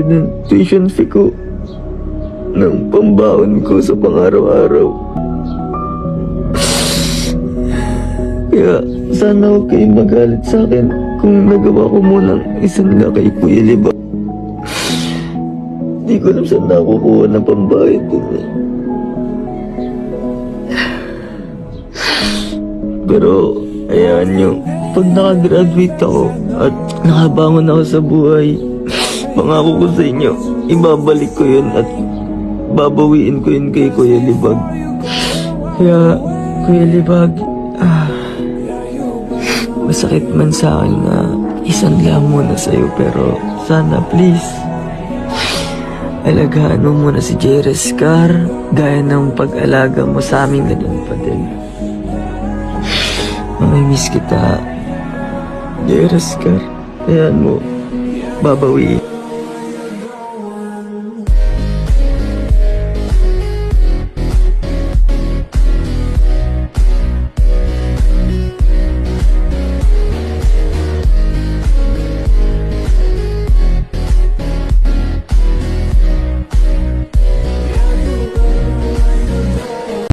ng tuition fee ko, ng pambaon ko sa pang-araw-araw. Kaya sana huwag kayong magalit sa akin kung nagawa ko munang isang kay Kuya Liba. Di ko alam saan nakukuha ng pambayad dun eh. Pero ayan nyo, pag nakagraduate ako at nakabangon ako sa buhay, pangako ko sa inyo, ibabalik ko yun at babawiin ko yun kay Kuya Libag. Kaya, Kuya Libag, masakit man sa akin na isanla muna sa'yo, pero sana please, alagaan mo muna si Jerescar gaya ng pag-alaga mo sa amin, ganun pa din. Mamimiss kita, Jerescar. Ayan mo, babawiin.